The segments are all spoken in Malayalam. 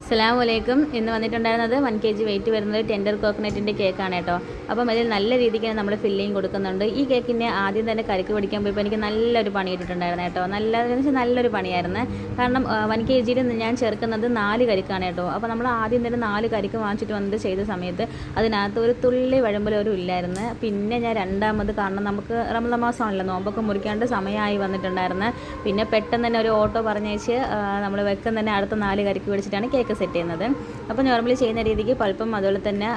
അസ്സലാമലൈക്കും. ഇന്ന് വന്നിട്ടുണ്ടായിരുന്നത് 1 kg വെയിറ്റ് വരുന്നത് ടെൻഡർ കോക്കനട്ടിൻ്റെ കേക്കാണ് കേട്ടോ. അപ്പം അതിൽ നല്ല രീതിക്ക് നമ്മൾ ഫില്ലിങ് കൊടുക്കുന്നുണ്ട്. ഈ കേക്കിൻ്റെ ആദ്യം തന്നെ കരിക്ക് പിടിക്കാൻ പോയപ്പോൾ എനിക്ക് നല്ലൊരു പണി ഇട്ടിട്ടുണ്ടായിരുന്നു കേട്ടോ. നല്ലൊരു പണിയായിരുന്നു. കാരണം 1 kg ഞാൻ ചേർക്കുന്നത് 4 കരിക്കാണ് കേട്ടോ. അപ്പോൾ നമ്മൾ ആദ്യം തന്നെ 4 കരിക്ക് വാങ്ങിച്ചിട്ട് വന്നിട്ട് ചെയ്ത സമയത്ത് അതിനകത്ത് ഒരു തുള്ളി വഴമ്പലൊരു ഇല്ലായിരുന്നു. പിന്നെ ഞാൻ രണ്ടാമത്, കാരണം നമുക്ക് റമദാൻ മാസമാണല്ലോ, നോമ്പൊക്കെ മുറിക്കാണ്ട് സമയമായി വന്നിട്ടുണ്ടായിരുന്നു. പിന്നെ പെട്ടെന്ന് തന്നെ ഒരു ഓട്ടോ പറഞ്ഞയച്ച് നമ്മൾ വെക്കം തന്നെ അടുത്ത 4 കരിക്ക് പിടിച്ചിട്ടാണ് കേക്ക് സെറ്റ് ചെയ്യുന്നത്. അപ്പോൾ നോർമലി ചെയ്യുന്ന രീതിക്ക് പൾപ്പും അതുപോലെ തന്നെ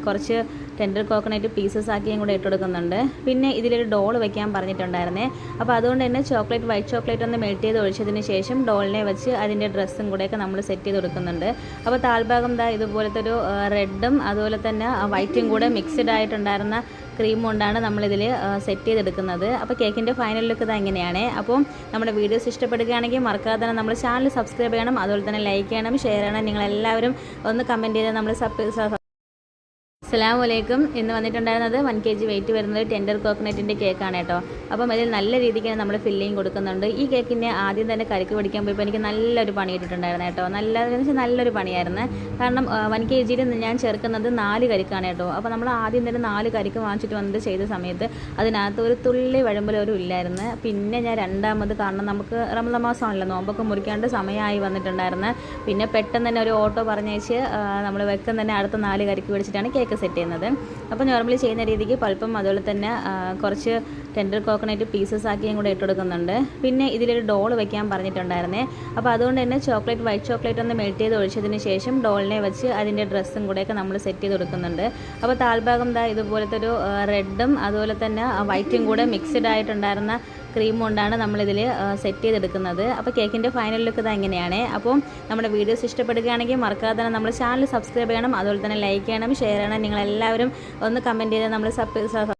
കുറച്ച് ടെൻഡർ കോക്കനട്ട് പീസസ് ആക്കിയും കൂടെ ഇട്ട് കൊടുക്കുന്നുണ്ട്. പിന്നെ ഇതിലൊരു ഡോൾ വെക്കാൻ പറഞ്ഞിട്ടുണ്ടായിരുന്നേ. അപ്പോൾ അതുകൊണ്ട് തന്നെ വൈറ്റ് ചോക്ലേറ്റ് ഒന്ന് മെൽറ്റ് ചെയ്ത് ഒഴിച്ചതിന് ശേഷം ഡോളിനെ വെച്ച് അതിൻ്റെ ഡ്രസ്സും കൂടെയൊക്കെ നമ്മൾ സെറ്റ് ചെയ്ത് കൊടുക്കുന്നുണ്ട്. അപ്പോൾ താഴ്ഭാഗം ഇതുപോലത്തെ ഒരു റെഡും അതുപോലെ തന്നെ വൈറ്റും കൂടെ മിക്സ്ഡ് ആയിട്ടുണ്ടായിരുന്ന ക്രീം കൊണ്ടാണ് നമ്മളിതിൽ സെറ്റ് ചെയ്തെടുക്കുന്നത്. അപ്പോൾ കേക്കിൻ്റെ ഫൈനൽ ലുക്ക് ഇത് എങ്ങനെയാണ്. അപ്പോൾ നമ്മുടെ വീഡിയോസ് ഇഷ്ടപ്പെടുകയാണെങ്കിൽ മറക്കാതെ തന്നെ നമ്മുടെ ചാനൽ സബ്സ്ക്രൈബ് ചെയ്യണം, അതുപോലെ തന്നെ ലൈക്ക് ചെയ്യണം, ഷെയർ ചെയ്യണം. നിങ്ങളെല്ലാവരും ഒന്ന് കമൻറ്റ് ചെയ്ത് നമ്മൾ അസ്സലാമലൈക്കും. ഇന്ന് വന്നിട്ടുണ്ടായിരുന്നത് 1 kg വെയിറ്റ് വരുന്നത് ടെൻഡർ കോക്കനട്ടിൻ്റെ കേക്കാണ് കേട്ടോ. അപ്പം അതിൽ നല്ല രീതിക്ക് നമ്മൾ ഫില്ലിങ് കൊടുക്കുന്നുണ്ട്. ഈ കേക്കിൻ്റെ ആദ്യം തന്നെ കരിക്ക് പിടിക്കാൻ പോയപ്പോൾ എനിക്ക് നല്ലൊരു പണി ഇട്ടിട്ടുണ്ടായിരുന്നു കേട്ടോ. നല്ലൊരു പണിയായിരുന്നു. കാരണം 1 kg ഞാൻ ചേർക്കുന്നത് 4 കരിക്കാണ് കേട്ടോ. അപ്പോൾ നമ്മൾ ആദ്യം തന്നെ 4 കരിക്ക് വാങ്ങിച്ചിട്ട് വന്നിട്ട് ചെയ്ത സമയത്ത് അതിനകത്ത് ഒരു തുള്ളി വഴമ്പലൊരു ഇല്ലായിരുന്നു. പിന്നെ ഞാൻ രണ്ടാമത്, കാരണം നമുക്ക് റമദാൻ മാസമാണല്ലോ, നോമ്പൊക്കെ മുറിക്കാണ്ട് സമയമായി വന്നിട്ടുണ്ടായിരുന്നു. പിന്നെ പെട്ടെന്ന് തന്നെ ഒരു ഓട്ടോ പറഞ്ഞയച്ച് നമ്മൾ വെക്കം തന്നെ അടുത്ത 4 കരിക്ക് പിടിച്ചിട്ടാണ് കേക്ക് സെറ്റ് ചെയ്യുന്നത്. അപ്പോൾ നോർമലി ചെയ്യുന്ന രീതിക്ക് പൾപ്പും അതുപോലെ തന്നെ കുറച്ച് ടെൻഡർ കോക്കനട്ട് പീസസ് ആക്കിയും കൂടെ ഇട്ട് കൊടുക്കുന്നുണ്ട്. പിന്നെ ഇതിലൊരു ഡോൾ വെക്കാൻ പറഞ്ഞിട്ടുണ്ടായിരുന്നേ. അപ്പോൾ അതുകൊണ്ട് തന്നെ വൈറ്റ് ചോക്ലേറ്റ് ഒന്ന് മെൽറ്റ് ചെയ്ത് ഒഴിച്ചതിന് ശേഷം ഡോളിനെ വെച്ച് അതിൻ്റെ ഡ്രസ്സും കൂടെയൊക്കെ നമ്മൾ സെറ്റ് ചെയ്ത് കൊടുക്കുന്നുണ്ട്. അപ്പോൾ താഴ്ഭാഗം ഇതുപോലത്തെ ഒരു റെഡും അതുപോലെ തന്നെ വൈറ്റും കൂടെ മിക്സ്ഡ് ആയിട്ടുണ്ടായിരുന്ന ക്രീം കൊണ്ടാണ് നമ്മളിതിൽ സെറ്റ് ചെയ്തെടുക്കുന്നത്. അപ്പോൾ കേക്കിൻ്റെ ഫൈനൽ ലുക്ക് ഇത് എങ്ങനെയാണ്. അപ്പോൾ നമ്മുടെ വീഡിയോസ് ഇഷ്ടപ്പെടുകയാണെങ്കിൽ മറക്കാതെ തന്നെ നമ്മുടെ ചാനൽ സബ്സ്ക്രൈബ് ചെയ്യണം, അതുപോലെ തന്നെ ലൈക്ക് ചെയ്യണം, ഷെയർ ചെയ്യണം. നിങ്ങളെല്ലാവരും ഒന്ന് കമൻറ്റ് ചെയ്ത് നമ്മൾ